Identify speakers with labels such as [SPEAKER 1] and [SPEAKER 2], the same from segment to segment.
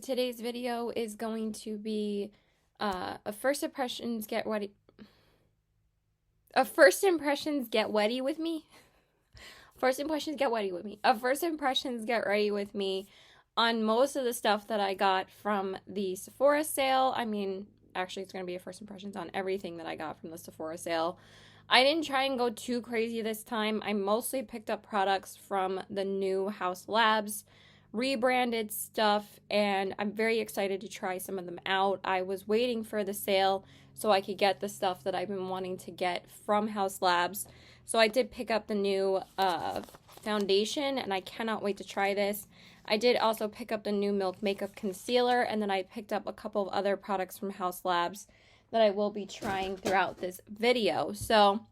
[SPEAKER 1] today's video is going to be a first impressions get ready with me. First impressions get ready with me. First impressions get ready with me on most of the stuff that I got from the Sephora sale. I mean, actually it's going to be a first impressions on everything that I got from the Sephora sale. I didn't try and go too crazy this time. I mostly picked up products from the new Haus Labs rebranded stuff, and I'm very excited to try some of them out. I was waiting for the sale so I could get the stuff that I've been wanting to get from Haus Labs. So I did pick up the new foundation, and I cannot wait to try this. I did also pick up the new Milk Makeup Concealer, and then I picked up a couple of other products from Haus Labs that I will be trying throughout this video. So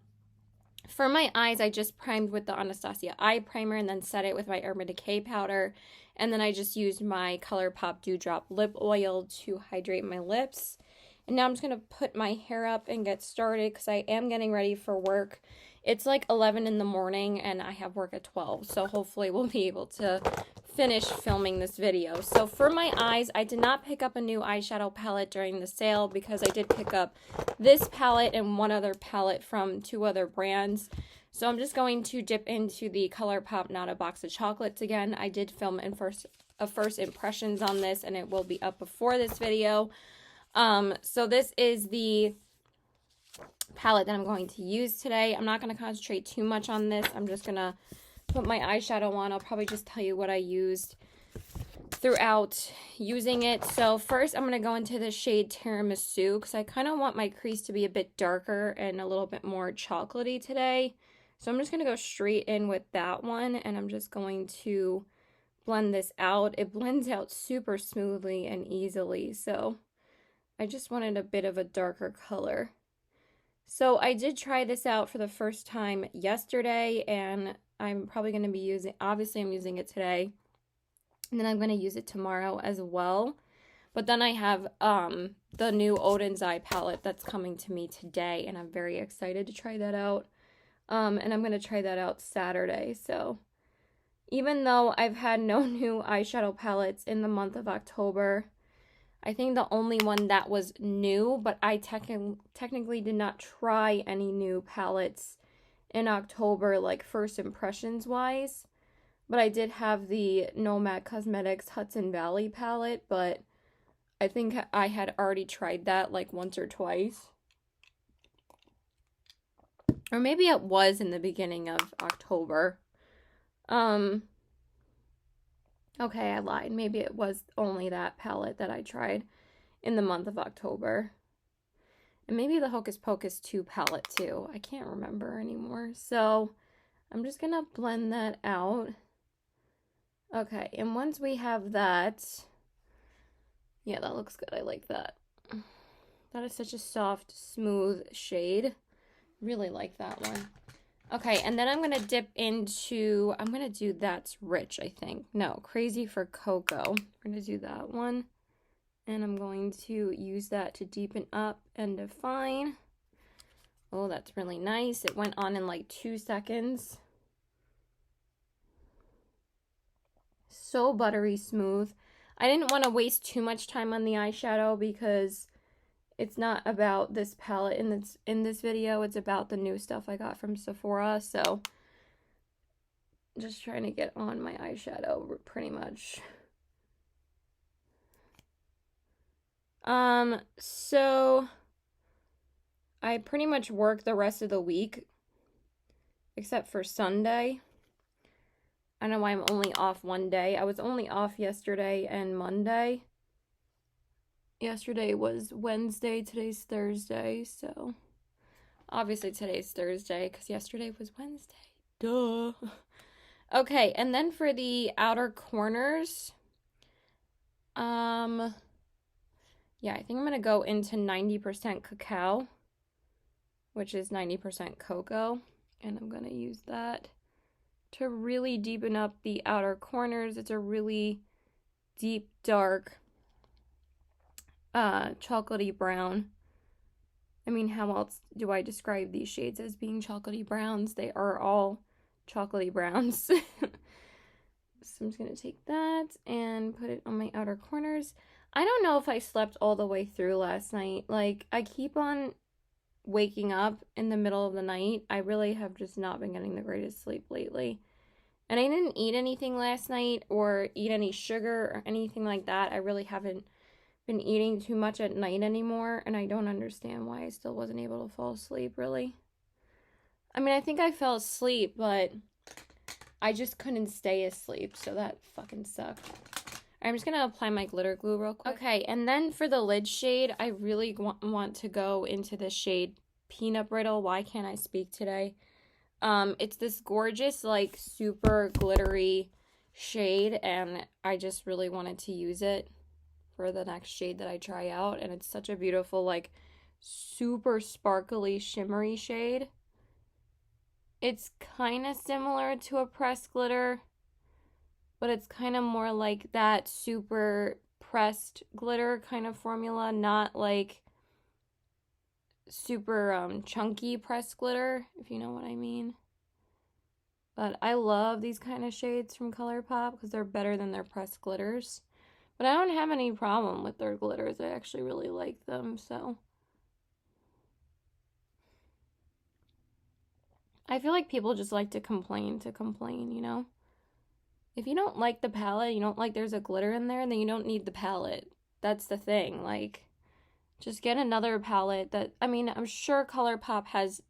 [SPEAKER 1] for my eyes, I just primed with the Anastasia eye primer and then set it with my Urban Decay powder. And then I just used my ColourPop Dewdrop lip oil to hydrate my lips. And now I'm just going to put my hair up and get started because I am getting ready for work. It's like 11 in the morning and I have work at 12. So hopefully we'll be able to finish filming this video. So for my eyes, I did not pick up a new eyeshadow palette during the sale because I did pick up this palette and one other palette from two other brands. So I'm just going to dip into the ColourPop Not a Box of Chocolates again. I did film a first impressions on this and it will be up before this video. So this is the palette that I'm going to use today. I'm not going to concentrate too much on this. I'm just going to put my eyeshadow on. I'll probably just tell you what I used throughout using it. So first I'm going to go into the shade Tiramisu because I kind of want my crease to be a bit darker and a little bit more chocolatey today. So I'm just going to go straight in with that one, and I'm just going to blend this out. It blends out super smoothly and easily, so I just wanted a bit of a darker color. So I did try this out for the first time yesterday, and I'm probably going to be using, obviously I'm using it today, and then I'm going to use it tomorrow as well. But then I have the new Odin's Eye palette that's coming to me today, and I'm very excited to try that out. And I'm going to try that out Saturday. So even though I've had no new eyeshadow palettes in the month of October, I think the only one that was new, but I technically did not try any new palettes in October, like first impressions wise. But I did have the Nomad Cosmetics Hudson Valley palette, but I think I had already tried that like once or twice. Or maybe it was in the beginning of October. Okay, I lied. Maybe it was only that palette that I tried in the month of October. And maybe the Hocus Pocus 2 palette too. I can't remember anymore. So I'm just going to blend that out. Okay, and once we have that, yeah, that looks good. I like that. That is such a soft, smooth shade. Really like that one. Okay, and then I'm going to dip into, I'm going to do That's Rich, I think. No, Crazy for Cocoa. We're going to do that one. And I'm going to use that to deepen up and define. Oh, that's really nice. It went on in like 2 seconds. So buttery smooth. I didn't want to waste too much time on the eyeshadow because it's not about this palette in this video. It's about the new stuff I got from Sephora. So just trying to get on my eyeshadow pretty much. So I pretty much work the rest of the week except for Sunday. I don't know why I'm only off one day. I was only off yesterday and Monday. Yesterday was Wednesday, today's Thursday, so obviously today's Thursday because yesterday was Wednesday. Duh. Okay, and then for the outer corners, yeah, I think I'm going to go into 90% cacao, which is 90% cocoa, and I'm going to use that to really deepen up the outer corners. It's a really deep, dark chocolatey brown. I mean, how else do I describe these shades as being chocolatey browns? They are all chocolatey browns. So I'm just going to take that and put it on my outer corners. I don't know if I slept all the way through last night. Like, I keep on waking up in the middle of the night. I really have just not been getting the greatest sleep lately. And I didn't eat anything last night or eat any sugar or anything like that. I really haven't been eating too much at night anymore, and I don't understand why I still wasn't able to fall asleep, really. I mean, I think I fell asleep, but I just couldn't stay asleep, so that fucking sucked. I'm just going to apply my glitter glue real quick. Okay, and then for the lid shade, I really want to go into the shade Peanut Brittle. Why can't I speak today? It's this gorgeous, like, super glittery shade, and I just really wanted to use it for the next shade that I try out. And it's such a beautiful, like, super sparkly, shimmery shade. It's kind of similar to a pressed glitter, but it's kind of more like that super pressed glitter kind of formula, not like super chunky pressed glitter, if you know what I mean. But I love these kind of shades from ColourPop because they're better than their pressed glitters. But I don't have any problem with their glitters. I actually really like them, so. I feel like people just like to complain, you know? If you don't like the palette, you don't like there's a glitter in there, then you don't need the palette. That's the thing. Like, just get another palette that, I mean, I'm sure ColourPop has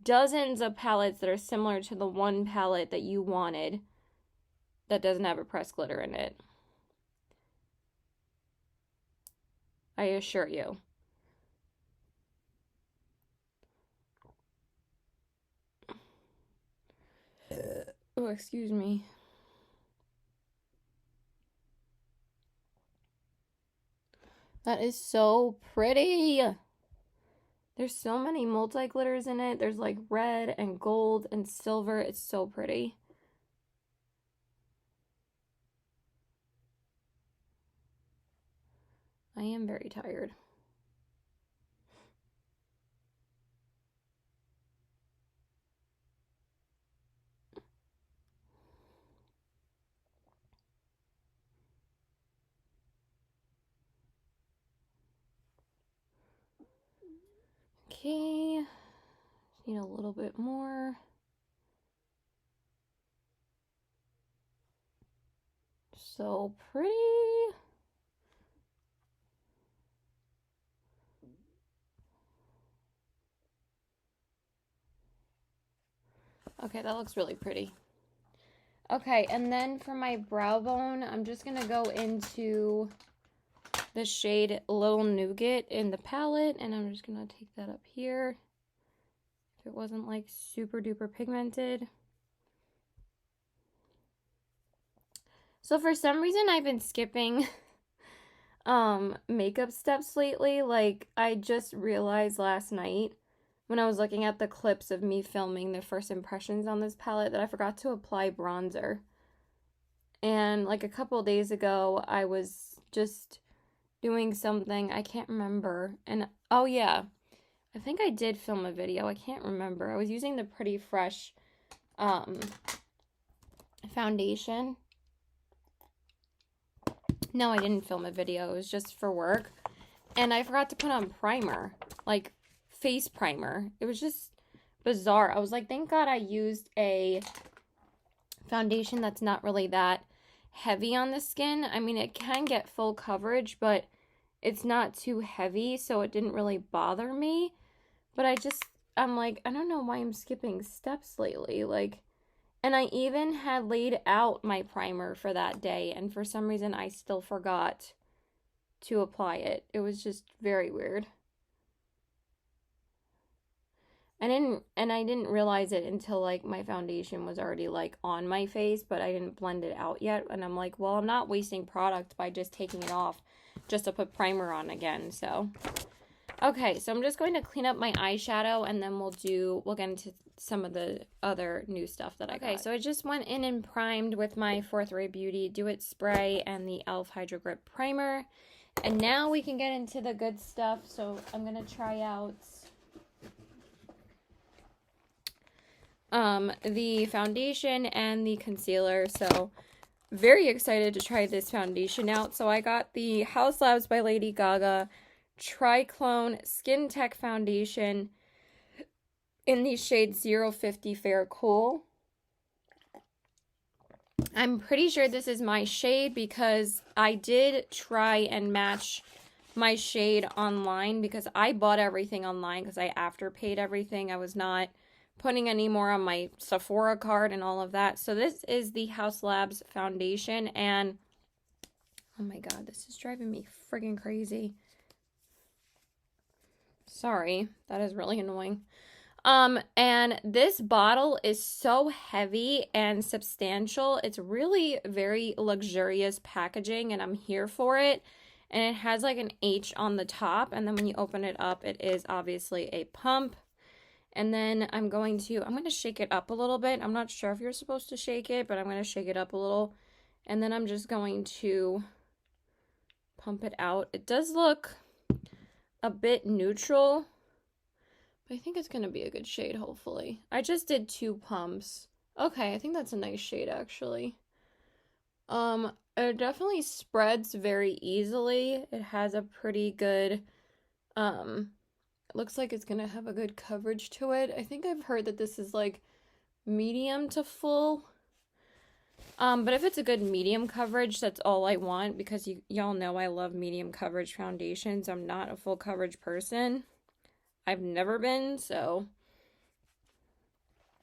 [SPEAKER 1] dozens of palettes that are similar to the one palette that you wanted that doesn't have a pressed glitter in it. I assure you. Oh, excuse me. That is so pretty. There's so many multi-glitters in it. There's like red and gold and silver. It's so pretty. I am very tired. Okay, need a little bit more. So pretty. Okay, that looks really pretty. Okay, and then for my brow bone, I'm just gonna go into the shade Little Nougat in the palette, and I'm just gonna take that up here. If it wasn't like super duper pigmented. So for some reason I've been skipping makeup steps lately. Like, I just realized last night when I was looking at the clips of me filming the first impressions on this palette that I forgot to apply bronzer. And like a couple days ago, I was just doing something, I can't remember. And oh yeah, I think I did film a video. I can't remember. I was using the Pretty Fresh foundation. No, I didn't film a video. It was just for work. And I forgot to put on primer, like face primer. It was just bizarre. I was like, thank God I used a foundation that's not really that heavy on the skin. I mean, it can get full coverage, but it's not too heavy, so it didn't really bother me. But I'm like, I don't know why I'm skipping steps lately. Like, and I even had laid out my primer for that day, and for some reason I still forgot to apply it. It was just very weird. I didn't realize it until like my foundation was already like on my face, but I didn't blend it out yet. And I'm like, well, I'm not wasting product by just taking it off just to put primer on again. So, okay, so I'm just going to clean up my eyeshadow, and then we'll get into some of the other new stuff that I got. Okay, so I just went in and primed with my Fourth Ray Beauty Do It Spray and the e.l.f. Hydro Grip Primer. And now we can get into the good stuff. So I'm going to try out the foundation and the concealer. So very excited to try this foundation out. So I got the House Labs by Lady Gaga Triclone Skin Tech Foundation in the shade 050 Fair Cool. I'm pretty sure this is my shade because I did try and match my shade online because I bought everything online because I afterpaid everything. I was not putting any more on my Sephora card and all of that. So this is the House Labs foundation, and oh my god, this is driving me friggin' crazy. Sorry, that is really annoying. And this bottle is so heavy and substantial. It's really very luxurious packaging, and I'm here for it. And it has like an H on the top, and then when you open it up, it is obviously a pump. And then I'm going to shake it up a little bit. I'm not sure if you're supposed to shake it, but I'm going to shake it up a little. And then I'm just going to pump it out. It does look a bit neutral, but I think it's going to be a good shade, hopefully. I just did 2 pumps. Okay, I think that's a nice shade, actually. It definitely spreads very easily. It has a pretty good, it looks like it's going to have a good coverage to it. I think I've heard that this is like medium to full. But if it's a good medium coverage, that's all I want, because y'all know I love medium coverage foundations. I'm not a full coverage person. I've never been, so.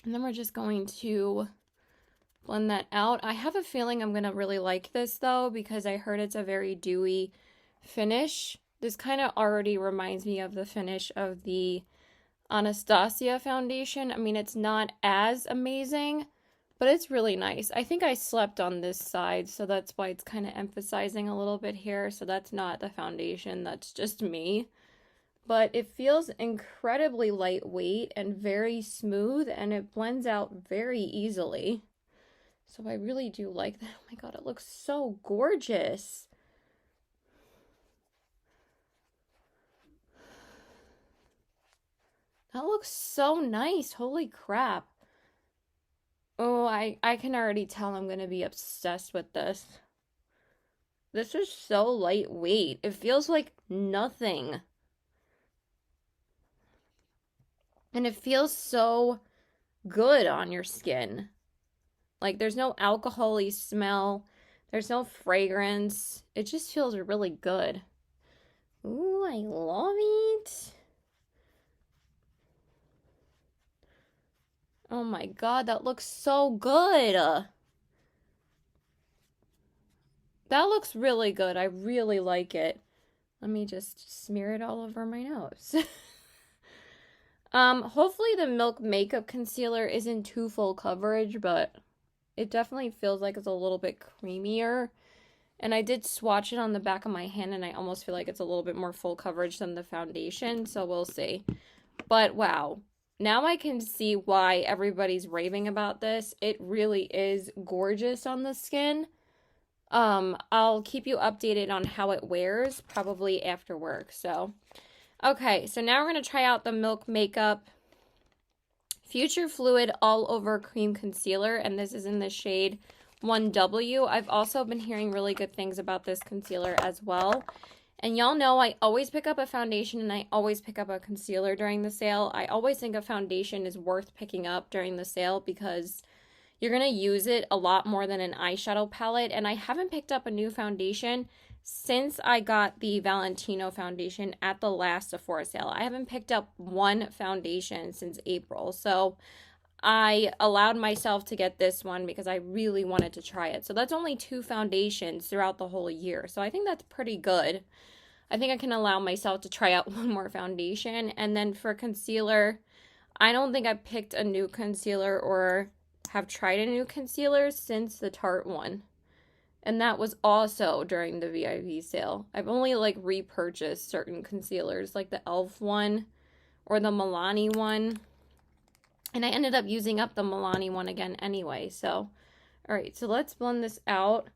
[SPEAKER 1] And then we're just going to blend that out. I have a feeling I'm going to really like this, though, because I heard it's a very dewy finish. This kind of already reminds me of the finish of the Anastasia foundation. I mean, it's not as amazing, but it's really nice. I think I slept on this side, so that's why it's kind of emphasizing a little bit here. So that's not the foundation, that's just me. But it feels incredibly lightweight and very smooth, and it blends out very easily. So I really do like that. Oh my god, it looks so gorgeous. That looks so nice. Holy crap. Oh, I can already tell I'm going to be obsessed with this. This is so lightweight. It feels like nothing. And it feels so good on your skin. Like, there's no alcohol-y smell. There's no fragrance. It just feels really good. Ooh, I love it. Oh my god, that looks so good. That looks really good. I really like it. Let me just smear it all over my nose. Hopefully the Milk Makeup Concealer isn't too full coverage, but it definitely feels like it's a little bit creamier. And I did swatch it on the back of my hand, and I almost feel like it's a little bit more full coverage than the foundation, so we'll see. But wow, now I can see why everybody's raving about this. It really is gorgeous on the skin. I'll keep you updated on how it wears, probably after work, so. Okay, so now we're going to try out the Milk Makeup Future Fluid All Over Cream Concealer, and this is in the shade 1W. I've also been hearing really good things about this concealer as well. And y'all know I always pick up a foundation and I always pick up a concealer during the sale. I always think a foundation is worth picking up during the sale because you're going to use it a lot more than an eyeshadow palette. And I haven't picked up a new foundation since I got the Valentino foundation at the last Sephora sale. I haven't picked up one foundation since April. So I allowed myself to get this one because I really wanted to try it. So that's only 2 foundations throughout the whole year. So I think that's pretty good. I think I can allow myself to try out one more foundation. And then for concealer, I don't think I've picked a new concealer or have tried a new concealer since the Tarte one. And that was also during the VIB sale. I've only like repurchased certain concealers like the e.l.f. one or the Milani one. And I ended up using up the Milani one again anyway. So, all right, so let's blend this out.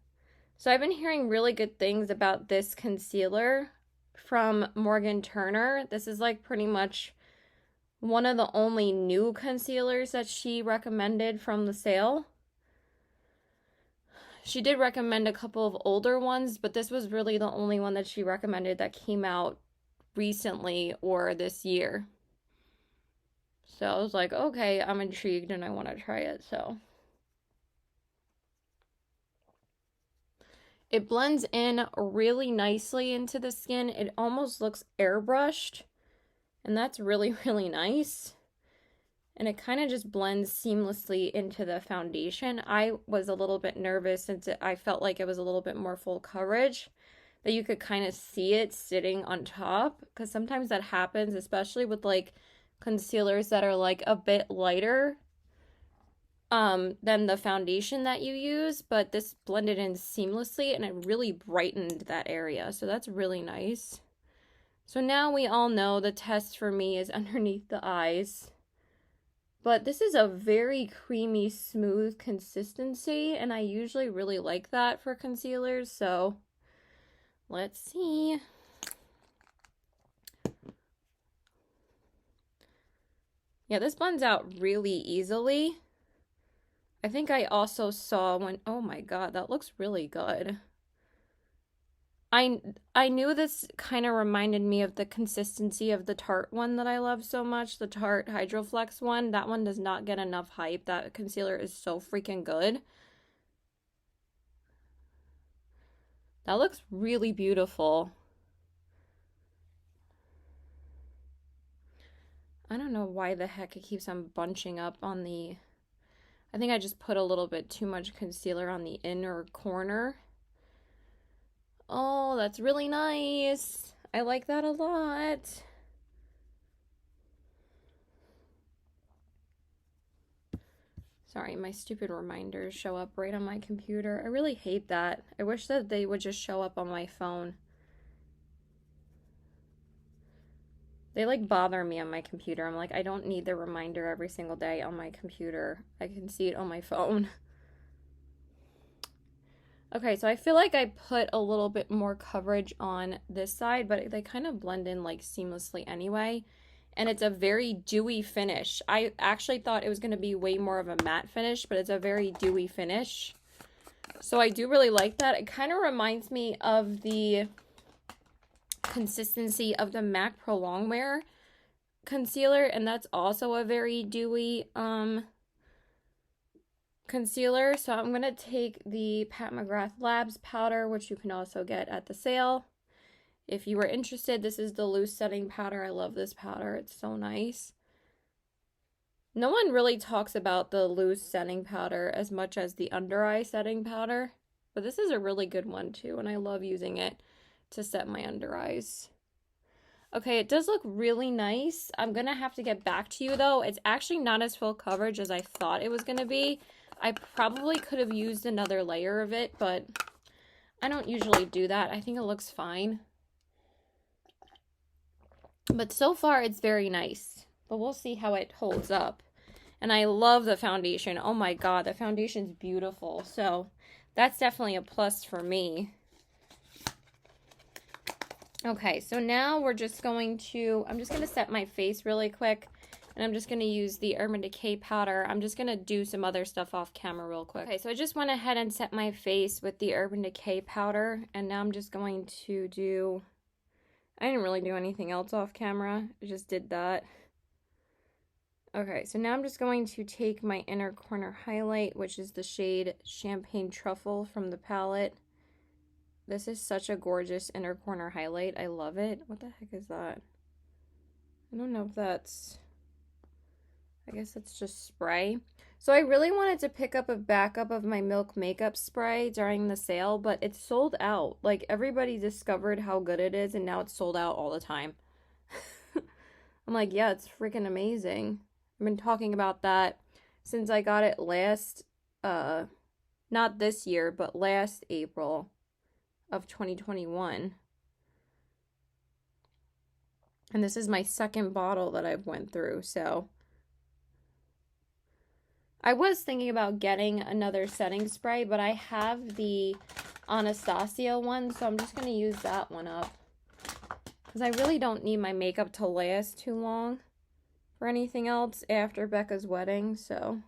[SPEAKER 1] So I've been hearing really good things about this concealer from Morgan Turner. This is like pretty much one of the only new concealers that she recommended from the sale. she did recommend a couple of older ones, but this was really the only one that she recommended that came out recently or this year. So I was like, okay, I'm intrigued and I want to try it, so. It blends in really nicely into the skin. It almost looks airbrushed, and that's really, really nice. And it kind of just blends seamlessly into the foundation. I was a little bit nervous since I felt like it was a little bit more full coverage, that you could kind of see it sitting on top, because sometimes that happens, especially with like concealers that are like a bit lighter than the foundation that you use, but this blended in seamlessly and it really brightened that area, so that's really nice. So now we all know the test for me is underneath the eyes, but this is a very creamy, smooth consistency, and I usually really like that for concealers, so let's see. Yeah, this blends out really easily. I think I also saw when, oh my god, that looks really good. I knew this kind of reminded me of the consistency of the Tarte one that I love so much, the Tarte Hydroflex one. That one does not get enough hype. That concealer is so freaking good. That looks really beautiful. I don't know why the heck it keeps on bunching up on the... I think I just put a little bit too much concealer on the inner corner. Oh, that's really nice. I like that a lot. Sorry, my stupid reminders show up right on my computer. I really hate that. I wish that they would just show up on my phone. They like bother me on my computer. I'm like, I don't need the reminder every single day on my computer. I can see it on my phone. Okay, so I feel like I put a little bit more coverage on this side, but they kind of blend in like seamlessly anyway. And it's a very dewy finish. I actually thought it was going to be way more of a matte finish, but it's a very dewy finish. So I do really like that. It kind of reminds me of the consistency of the MAC Pro Longwear concealer, and that's also a very dewy concealer. So I'm going to take the Pat McGrath Labs powder, which you can also get at the sale. If you were interested, this is the loose setting powder. I love this powder. It's so nice. No one really talks about the loose setting powder as much as the under eye setting powder, but this is a really good one too, and I love using it to set my under eyes. Okay, it does look really nice. I'm gonna have to get back to you though. It's actually not as full coverage as I thought it was gonna be. I probably could have used another layer of it, but I don't usually do that. I think it looks fine. But so far, it's very nice. But we'll see how it holds up. And I love the foundation. Oh my god, the foundation's beautiful. So that's definitely a plus for me. Okay, so now we're just going to... I'm just going to set my face really quick. And I'm just going to use the Urban Decay powder. I'm just going to do some other stuff off camera real quick. Okay, so I just went ahead and set my face with the Urban Decay powder. And now I'm just going to do... I didn't really do anything else off camera. I just did that. Okay, so now I'm just going to take my inner corner highlight, which is the shade Champagne Truffle from the palette. This is such a gorgeous inner corner highlight. I love it. What the heck is that? I don't know if that's... I guess it's just spray. So I really wanted to pick up a backup of my Milk makeup spray during the sale, but it's sold out. Like, everybody discovered how good it is, and now it's sold out all the time. I'm like, yeah, it's freaking amazing. I've been talking about that since I got it last, not this year, but last April of 2021. And this is my second bottle that I've went through, so... I was thinking about getting another setting spray, but I have the Anastasia one, so I'm just going to use that one up. Because I really don't need my makeup to last too long for anything else after Becca's wedding, so.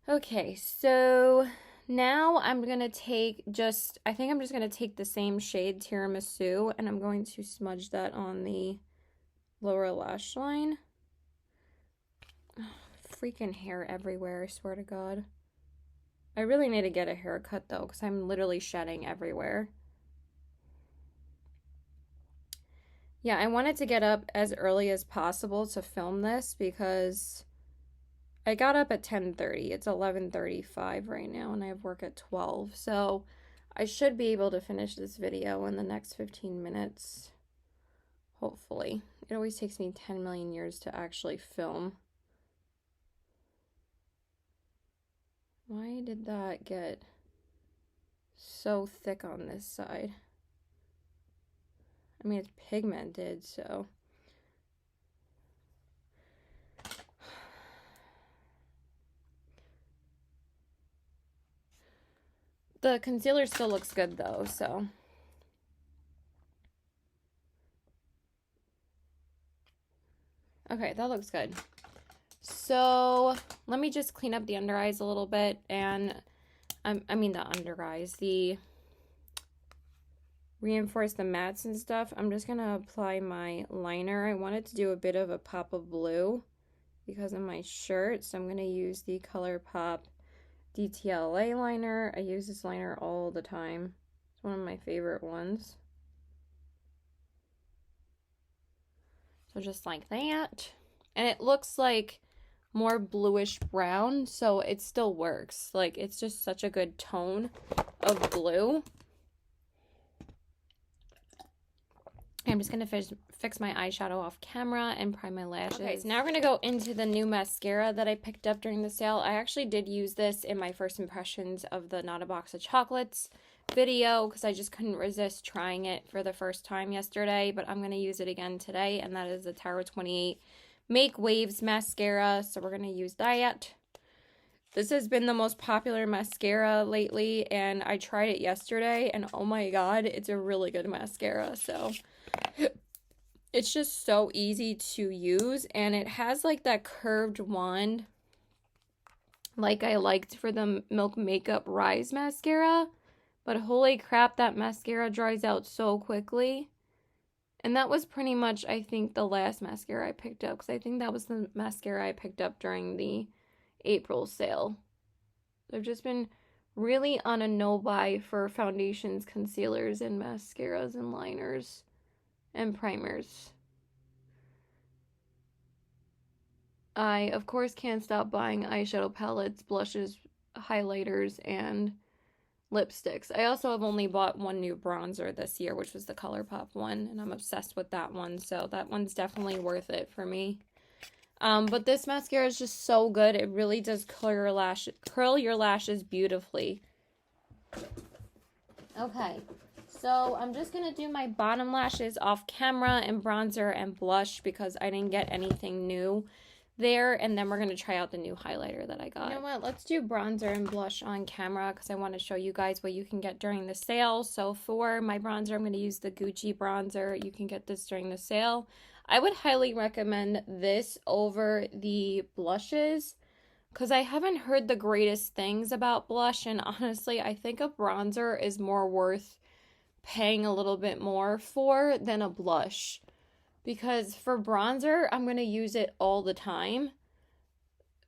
[SPEAKER 1] Okay, so now I'm going to take I think I'm just going to take the same shade Tiramisu, and I'm going to smudge that on the lower lash line. Oh, freaking hair everywhere, I swear to God. I really need to get a haircut though, because I'm literally shedding everywhere. Yeah, I wanted to get up as early as possible to film this because I got up at 10:30. It's 11:35 right now, and I have work at 12. So I should be able to finish this video in the next 15 minutes. Hopefully. It always takes me 10 million years to actually film. Why did that get so thick on this side? I mean, it's pigmented, so. The concealer still looks good though, so. Okay, that looks good. So let me just clean up the under eyes a little bit, and I mean the under eyes, the reinforce the mattes and stuff. I'm just gonna apply my liner. I wanted to do a bit of a pop of blue because of my shirt, so I'm gonna use the ColourPop DTLA liner. I use this liner all the time. It's one of my favorite ones. So just like that. And it looks like more bluish brown, so it still works. Like, it's just such a good tone of blue. I'm just going to fix my eyeshadow off camera and prime my lashes. Okay, so now we're going to go into the new mascara that I picked up during the sale. I actually did use this in my first impressions of the Not a Box of Chocolates video because I just couldn't resist trying it for the first time yesterday, but I'm going to use it again today, and that is the Tower 28 Make Waves mascara, so we're going to use that. This has been the most popular mascara lately, and I tried it yesterday, and oh my god, it's a really good mascara. So it's just so easy to use, and it has like that curved wand like I liked for the Milk Makeup Rise mascara, but holy crap, that mascara dries out so quickly. And that was pretty much, I think, the last mascara I picked up, because I think that was the mascara I picked up during the April sale. I've just been really on a no-buy for foundations, concealers, and mascaras, and liners, and primers. I, of course, can't stop buying eyeshadow palettes, blushes, highlighters, and lipsticks. I also have only bought one new bronzer this year, which was the ColourPop one, and I'm obsessed with that one, so that one's definitely worth it for me. But this mascara is just so good. It really does curl your lashes beautifully. Okay, so I'm just going to do my bottom lashes off camera and bronzer and blush because I didn't get anything new there, and then we're going to try out the new highlighter that I got. You know what, let's do bronzer and blush on camera because I want to show you guys what you can get during the sale. So for my bronzer, I'm going to use the Gucci bronzer. You can get this during the sale. I would highly recommend this over the blushes because I haven't heard the greatest things about blush, and honestly, I think a bronzer is more worth paying a little bit more for than a blush. Because for bronzer, I'm going to use it all the time.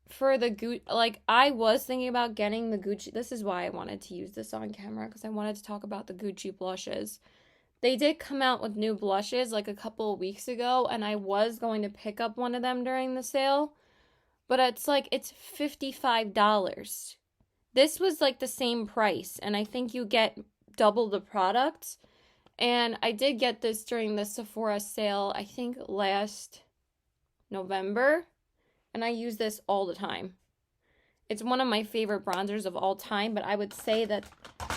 [SPEAKER 1] For the Gucci, like, I was thinking about getting the Gucci. This is why I wanted to use this on camera, because I wanted to talk about the Gucci blushes. They did come out with new blushes like a couple of weeks ago, and I was going to pick up one of them during the sale. But it's like, it's $55. This was like the same price, and I think you get double the product. And I did get this during the Sephora sale, I think last November, and I use this all the time. It's one of my favorite bronzers of all time, but I would say that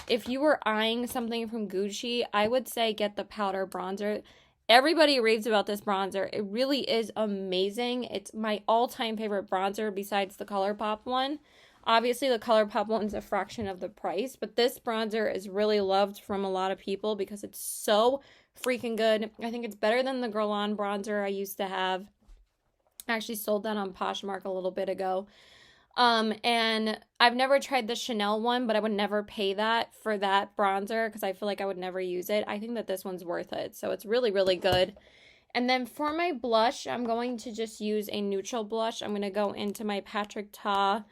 [SPEAKER 1] if you were eyeing something from Gucci, I would say get the powder bronzer. Everybody raves about this bronzer. It really is amazing. It's my all-time favorite bronzer besides the ColourPop one. Obviously, the ColourPop one's a fraction of the price, but this bronzer is really loved from a lot of people because it's so freaking good. I think it's better than the Girl On bronzer I used to have. I actually sold that on Poshmark a little bit ago. And I've never tried the Chanel one, but I would never pay that for that bronzer because I feel like I would never use it. I think that this one's worth it. So it's really, really good. And then for my blush, I'm going to just use a neutral blush. I'm going to go into my Patrick Ta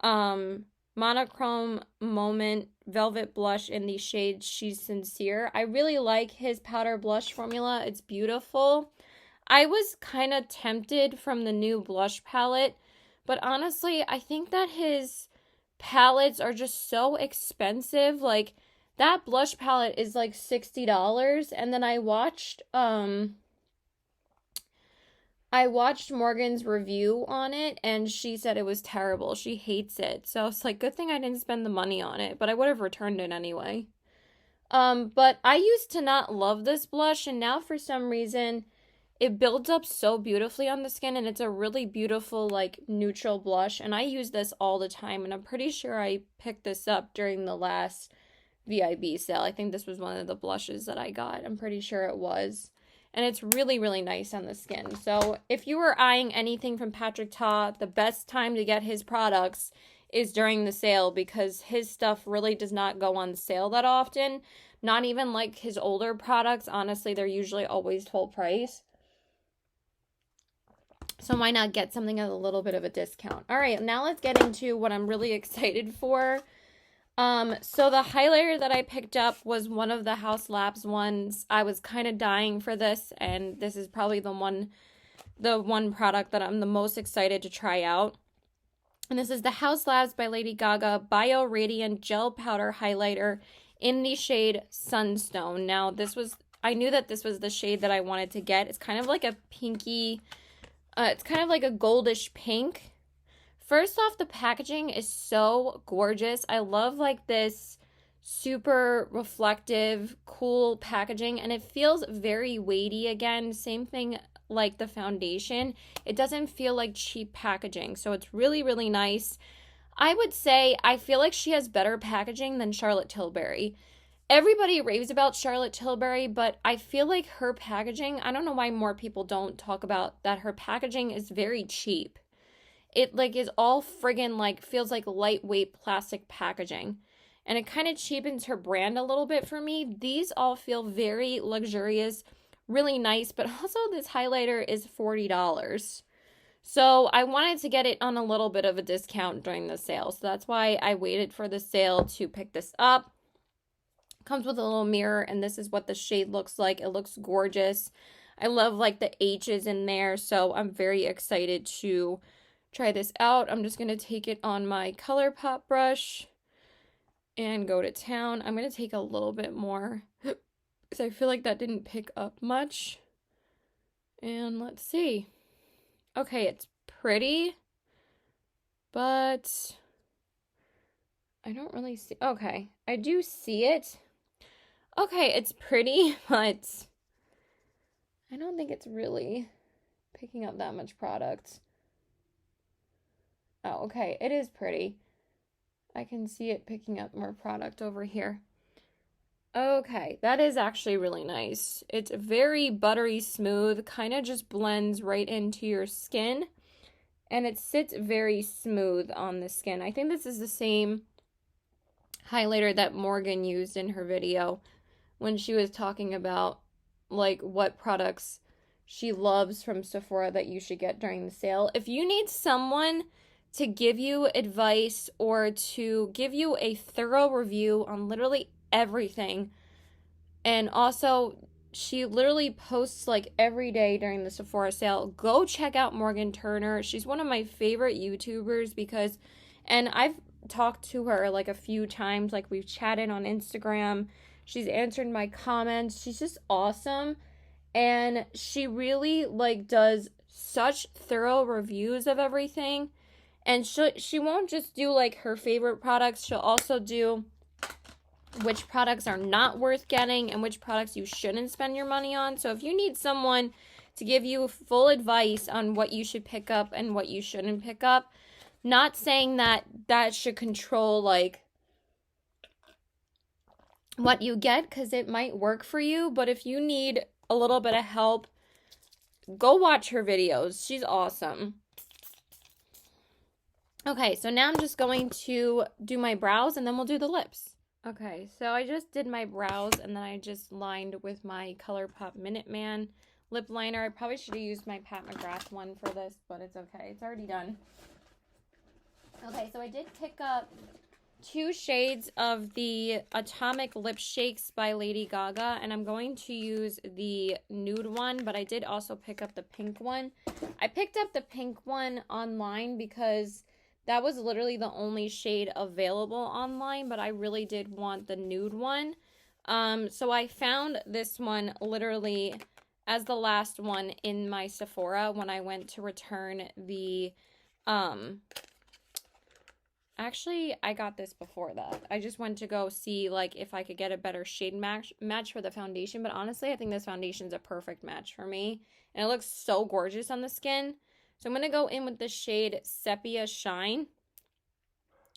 [SPEAKER 1] Monochrome Moment Velvet Blush in the shade She's Sincere. I really like his powder blush formula. It's beautiful. I was kind of tempted from the new blush palette, but honestly, I think that his palettes are just so expensive. Like, that blush palette is like $60, and then I watched Morgan's review on it, and she said it was terrible. She hates it. So it's like, good thing I didn't spend the money on it, but I would have returned it anyway. But I used to not love this blush, and now for some reason, it builds up so beautifully on the skin, and it's a really beautiful, like, neutral blush, and I use this all the time, and I'm pretty sure I picked this up during the last VIB sale. I think this was one of the blushes that I got. I'm pretty sure it was. And it's really, really nice on the skin. So if you were eyeing anything from Patrick Ta, the best time to get his products is during the sale, because his stuff really does not go on sale that often. Not even like his older products. Honestly, they're usually always full price. So why not get something at a little bit of a discount? All right, now let's get into what I'm really excited for. So the highlighter that I picked up was one of the Haus Labs ones. I was kind of dying for this, and this is probably the one product that I'm the most excited to try out. And this is the Haus Labs by Lady Gaga Bio Radiant Gel Powder Highlighter in the shade Sunstone. Now, I knew that this was the shade that I wanted to get. It's kind of like a pinky, it's kind of like a goldish pink. First off, the packaging is so gorgeous. I love like this super reflective, cool packaging, and it feels very weighty again. Same thing like the foundation. It doesn't feel like cheap packaging, so it's really, really nice. I would say I feel like she has better packaging than Charlotte Tilbury. Everybody raves about Charlotte Tilbury, but I feel like her packaging, I don't know why more people don't talk about that. Her packaging is very cheap. It like is all friggin' like feels like lightweight plastic packaging, and it kind of cheapens her brand a little bit for me. These all feel very luxurious, really nice, but also this highlighter is $40. So I wanted to get it on a little bit of a discount during the sale, so that's why I waited for the sale to pick this up. Comes with a little mirror, and this is what the shade looks like. It looks gorgeous. I love like the H's in there, so I'm very excited to try this out. I'm just going to take it on my ColourPop brush and go to town. I'm going to take a little bit more because I feel like that didn't pick up much. And let's see. Okay, it's pretty, but I don't really see. Okay, I do see it. Okay, it's pretty, but I don't think it's really picking up that much product. Oh, okay, it is pretty. I can see it picking up more product over here. Okay, that is actually really nice. It's very buttery smooth, kind of just blends right into your skin, and it sits very smooth on the skin. I think this is the same highlighter that Morgan used in her video when she was talking about like what products she loves from Sephora that you should get during the sale. If you need someone to give you advice or to give you a thorough review on literally everything, and also she literally posts like every day during the Sephora sale, go check out Morgan Turner. She's one of my favorite YouTubers and I've talked to her like a few times, like we've chatted on Instagram. She's answered my comments. She's just awesome, and she really like does such thorough reviews of everything. And she won't just do like her favorite products. She'll also do which products are not worth getting and which products you shouldn't spend your money on. So if you need someone to give you full advice on what you should pick up and what you shouldn't pick up, not saying that that should control like what you get, because it might work for you, but if you need a little bit of help, go watch her videos. She's awesome. Okay, so now I'm just going to do my brows and then we'll do the lips. Okay, so I just did my brows and then I just lined with my ColourPop Minuteman lip liner. I probably should have used my Pat McGrath one for this, but it's okay. It's already done. Okay, so I did pick up 2 shades of the Atomic Lip Shakes by Lady Gaga, and I'm going to use the nude one, but I did also pick up the pink one. I picked up the pink one online because that was literally the only shade available online, but I really did want the nude one. So I found this one literally as the last one in my Sephora when I went to return the, actually, I got this before that. I just went to go see, like, if I could get a better shade match for the foundation. But honestly, I think this foundation is a perfect match for me. And it looks so gorgeous on the skin. So I'm going to go in with the shade Sepia Shine.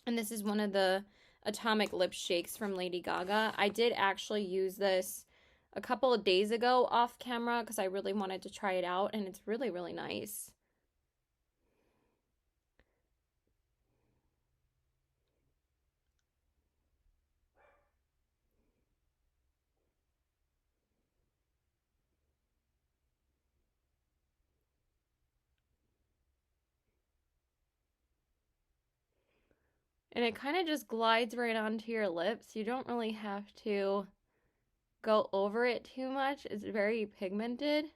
[SPEAKER 1] And this is one of the Atomic Lip Shakes from Lady Gaga. I did actually use this a couple of days ago off camera because I really wanted to try it out. And it's really, really nice. And it kind of just glides right onto your lips. You don't really have to go over it too much. It's very pigmented.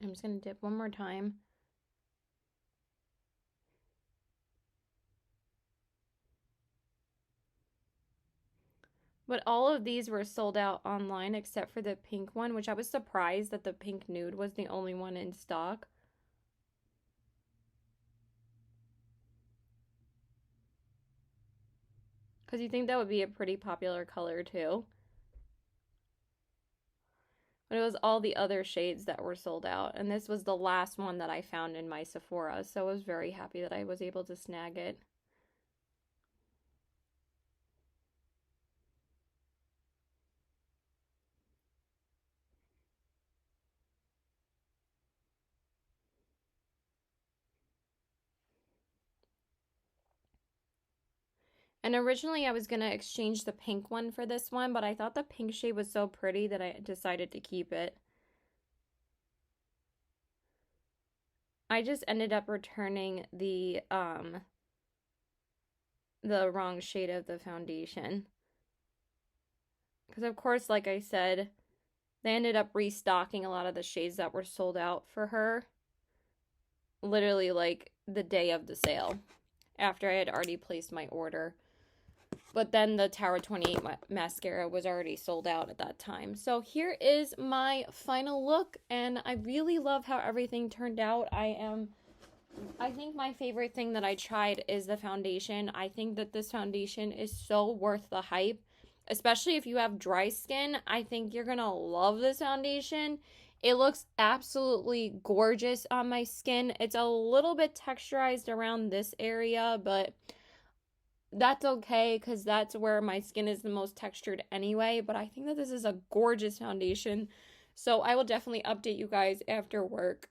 [SPEAKER 1] I'm just going to dip one more time. But all of these were sold out online except for the pink one, which I was surprised that the pink nude was the only one in stock. Because you think that would be a pretty popular color too. But it was all the other shades that were sold out. And this was the last one that I found in my Sephora. So I was very happy that I was able to snag it. And originally I was going to exchange the pink one for this one, but I thought the pink shade was so pretty that I decided to keep it. I just ended up returning the wrong shade of the foundation. Because of course, like I said, they ended up restocking a lot of the shades that were sold out for her. Literally like the day of the sale. After I had already placed my order. But then the Tower 28 mascara was already sold out at that time. So here is my final look. And I really love how everything turned out. I think my favorite thing that I tried is the foundation. I think that this foundation is so worth the hype. Especially if you have dry skin. I think you're going to love this foundation. It looks absolutely gorgeous on my skin. It's a little bit texturized around this area, but that's okay because that's where my skin is the most textured anyway. But I think that this is a gorgeous foundation. So I will definitely update you guys after work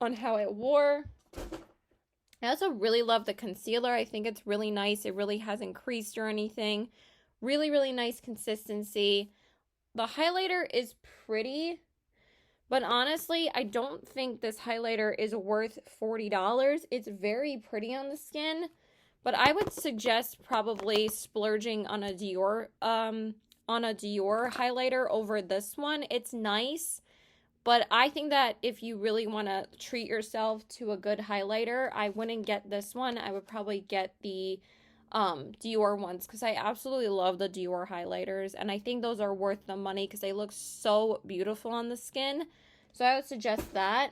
[SPEAKER 1] on how it wore. I also really love the concealer. I think it's really nice. It really hasn't creased or anything. Really, really nice consistency. The highlighter is pretty. But honestly, I don't think this highlighter is worth $40. It's very pretty on the skin. But I would suggest probably splurging on a Dior highlighter over this one. It's nice, but I think that if you really want to treat yourself to a good highlighter, I wouldn't get this one. I would probably get the Dior ones because I absolutely love the Dior highlighters, and I think those are worth the money because they look so beautiful on the skin. So I would suggest that.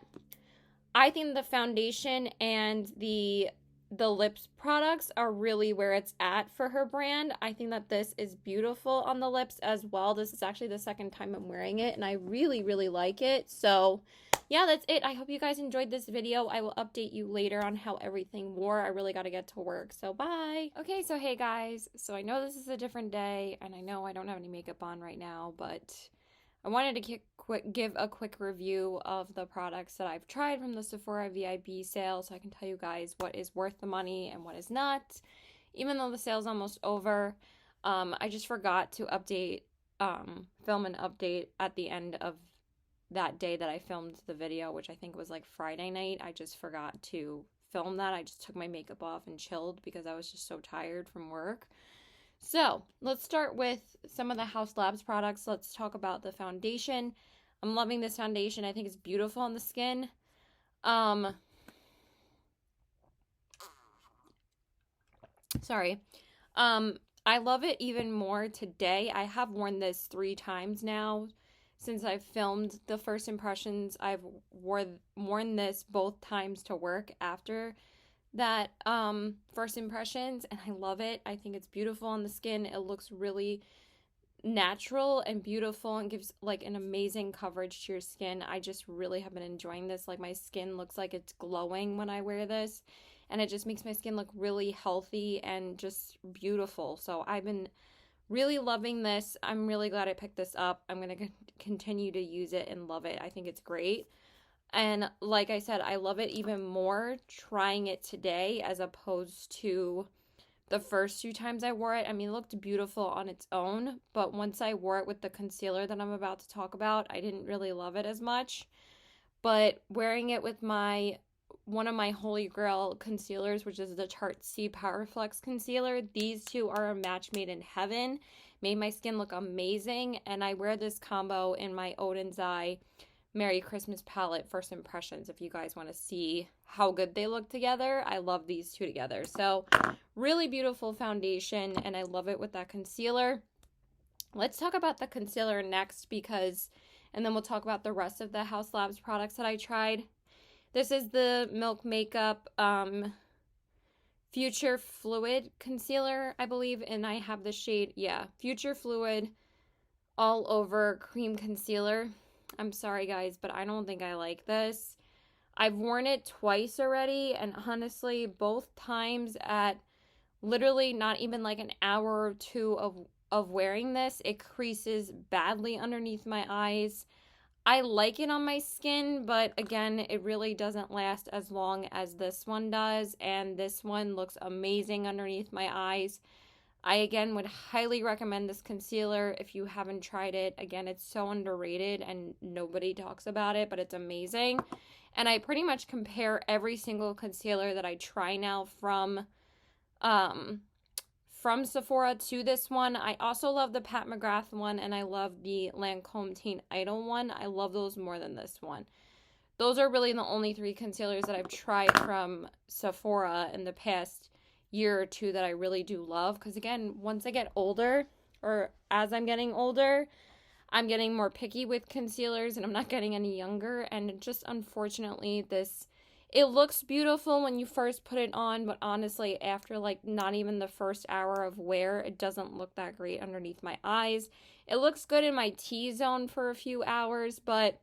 [SPEAKER 1] I think the foundation and the lips products are really where it's at for her brand. I think that this is beautiful on the lips as well. This is actually the second time I'm wearing it, and I really, really like it. So yeah, that's it. I hope you guys enjoyed this video. I will update you later on how everything wore. I really got to get to work, so bye. Okay, so hey guys. So I know this is a different day, and I know I don't have any makeup on right now, but I wanted to give a quick review of the products that I've tried from the Sephora VIB sale so I can tell you guys what is worth the money and what is not. Even though the sale's almost over, I just forgot to film an update at the end of that day that I filmed the video, which I think was like Friday night. I just forgot to film that. I just took my makeup off and chilled because I was just so tired from work. So let's start with some of the Haus Labs products. Let's talk about the foundation. I'm loving this foundation. I think it's beautiful on the skin. Sorry. I love it even more today. I have worn this 3 times now since I've filmed the first impressions. I've worn this both times to work after that first impressions, and I love it. I think it's beautiful on the skin. It looks really natural and beautiful and gives like an amazing coverage to your skin. I just really have been enjoying this. Like my skin looks like it's glowing when I wear this, and it just makes my skin look really healthy and just beautiful. So I've been really loving this. I'm really glad I picked this up. I'm going to continue to use it and love it. I think it's great. And like I said, I love it even more trying it today as opposed to the first 2 times I wore it. I mean, it looked beautiful on its own, but once I wore it with the concealer that I'm about to talk about, I didn't really love it as much. But wearing it with one of my holy grail concealers, which is the Tarte C Power Flex concealer, these two are a match made in heaven. Made my skin look amazing, and I wear this combo in my Odin's Eye Merry Christmas palette first impressions if you guys want to see how good they look together. I love these two together. So really beautiful foundation, and I love it with that concealer. Let's talk about the concealer next and then we'll talk about the rest of the Haus Labs products that I tried. This is the Milk Makeup Future Fluid Concealer, I believe, and I have the shade, Future Fluid All Over Cream Concealer. I'm sorry guys, but I don't think I like this. I've worn it twice already, and honestly, both times at literally not even like an hour or 2 of wearing this, it creases badly underneath my eyes. I like it on my skin, but again, it really doesn't last as long as this one does, and this one looks amazing underneath my eyes. I, again, would highly recommend this concealer if you haven't tried it. Again, it's so underrated and nobody talks about it, but it's amazing. And I pretty much compare every single concealer that I try now from Sephora to this one. I also love the Pat McGrath one, and I love the Lancome Teen Idol one. I love those more than this one. Those are really the only 3 concealers that I've tried from Sephora in the past year or 2 that I really do love, because again, once I get older, or as I'm getting older, I'm getting more picky with concealers, and I'm not getting any younger, and just unfortunately it looks beautiful when you first put it on, but honestly, after like not even the first hour of wear, it doesn't look that great underneath my eyes. It looks good in my T-zone for a few hours, but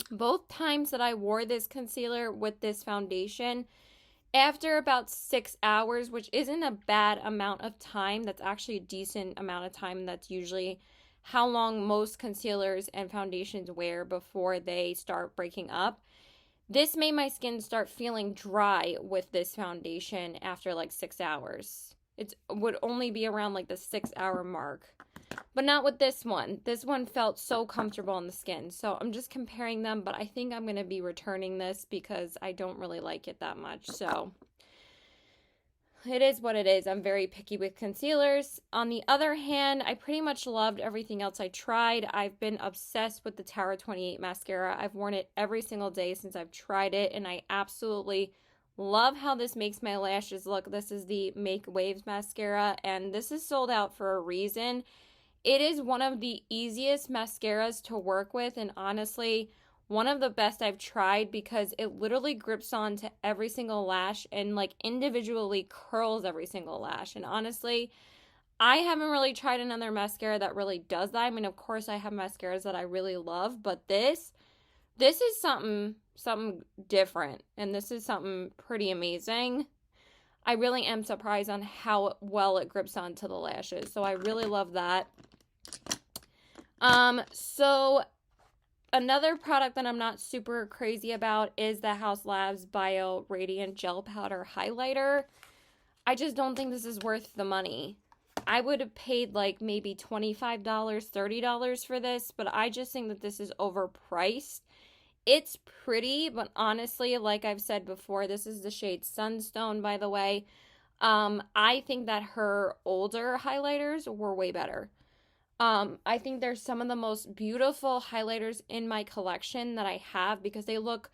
[SPEAKER 1] both times that I wore this concealer with this foundation, after about 6 hours, which isn't a bad amount of time, that's actually a decent amount of time. That's usually how long most concealers and foundations wear before they start breaking up. This made my skin start feeling dry with this foundation after like 6 hours. It would only be around like the 6-hour mark. But not with this one. This one felt so comfortable on the skin. So I'm just comparing them, but I think I'm going to be returning this because I don't really like it that much. So it is what it is. I'm very picky with concealers. On the other hand, I pretty much loved everything else I tried. I've been obsessed with the Tower 28 mascara. I've worn it every single day since I've tried it, and I absolutely love how this makes my lashes look. This is the Make Waves mascara, and this is sold out for a reason. It is one of the easiest mascaras to work with, and honestly, one of the best I've tried because it literally grips onto every single lash and like individually curls every single lash. And honestly, I haven't really tried another mascara that really does that. I mean, of course, I have mascaras that I really love, but this This is something different, and this is something pretty amazing. I really am surprised on how well it grips onto the lashes. So I really love that. So another product that I'm not super crazy about is the Haus Labs Bio Radiant Gel Powder Highlighter. I just don't think this is worth the money. I would have paid like maybe $25, $30 for this, but I just think that this is overpriced. It's pretty, but honestly, like I've said before, this is the shade Sunstone, by the way. I think that her older highlighters were way better. I think there's some of the most beautiful highlighters in my collection that I have because they look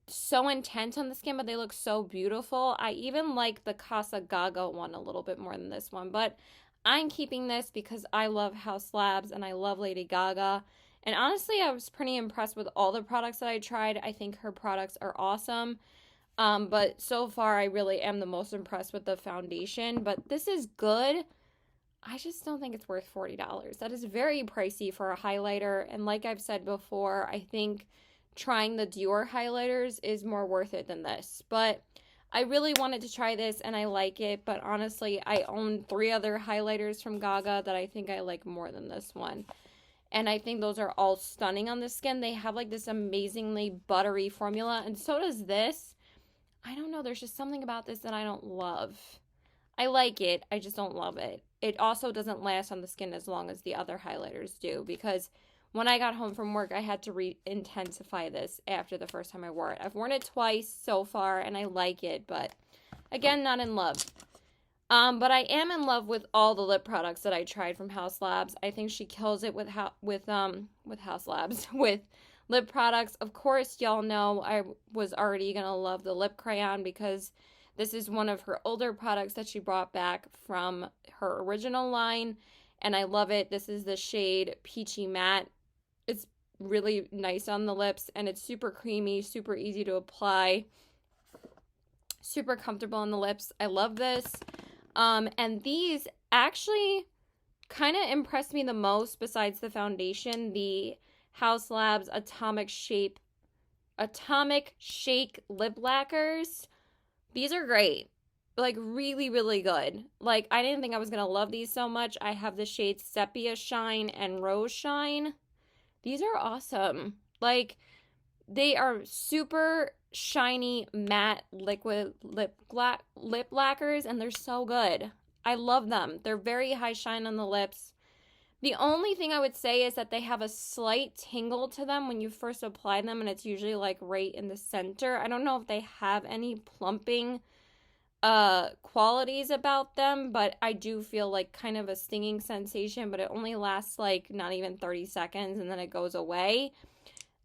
[SPEAKER 1] so intense on the skin, but they look so beautiful. I even like the Casa Gaga one a little bit more than this one, but I'm keeping this because I love Haus Labs and I love Lady Gaga. And honestly, I was pretty impressed with all the products that I tried. I think her products are awesome. But so far, I really am the most impressed with the foundation. But this is good. I just don't think it's worth $40. That is very pricey for a highlighter. And like I've said before, I think trying the Dior highlighters is more worth it than this. But I really wanted to try this and I like it. But honestly, I own 3 other highlighters from Gaga that I think I like more than this one. And I think those are all stunning on the skin. They have like this amazingly buttery formula. And so does this. I don't know. There's just something about this that I don't love. I like it. I just don't love it. It also doesn't last on the skin as long as the other highlighters do. Because when I got home from work, I had to re-intensify this after the first time I wore it. I've worn it twice so far. And I like it. But again, not in love. But I am in love with all the lip products that I tried from Haus Labs. I think she kills it with Haus Labs with lip products. Of course, y'all know I was already gonna love the lip crayon because this is one of her older products that she brought back from her original line, and I love it. This is the shade Peachy Matte. It's really nice on the lips, and it's super creamy, super easy to apply, super comfortable on the lips. I love this. And these actually kind of impressed me the most besides the foundation, the Haus Labs Atomic Shake Lip Lacquers. These are great. Like, really, really good. Like, I didn't think I was going to love these so much. I have the shades Sepia Shine and Rose Shine. These are awesome. Like, they are super shiny, matte, liquid lip lacquers, and they're so good. I love them. They're very high shine on the lips. The only thing I would say is that they have a slight tingle to them when you first apply them, and it's usually like right in the center. I don't know if they have any plumping qualities about them, but I do feel like kind of a stinging sensation, but it only lasts like not even 30 seconds and then it goes away.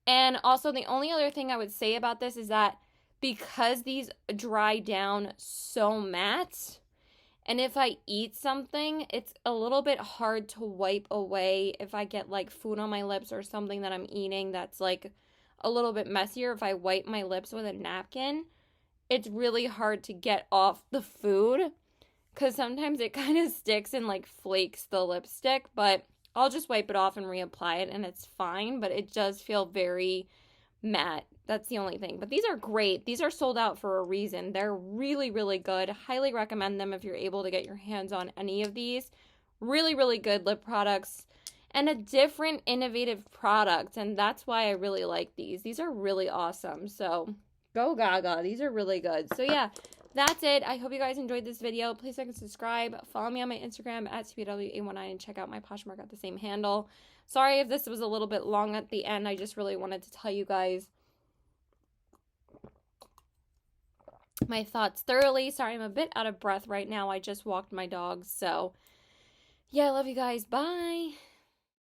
[SPEAKER 1] And also, the only other thing I would say about this is that because these dry down so matte, and if I eat something, it's a little bit hard to wipe away if I get like food on my lips or something that I'm eating that's like a little bit messier. If I wipe my lips with a napkin, it's really hard to get off the food because sometimes it kind of sticks and like flakes the lipstick, but I'll just wipe it off and reapply it and it's fine, but it does feel very matte. That's the only thing. But these are great. These are sold out for a reason. They're really, really good. Highly recommend them if you're able to get your hands on any of these. Really, really good lip products and a different innovative product. And that's why I really like these. These are really awesome. So go Gaga. These are really good. So yeah, that's it. I hope you guys enjoyed this video. Please like and subscribe. Follow me on my Instagram at CBW819 and check out my Poshmark at the same handle. Sorry if this was a little bit long at the end. I just really wanted to tell you guys my thoughts thoroughly. Sorry, I'm a bit out of breath right now. I just walked my dogs. So yeah, I love you guys. Bye.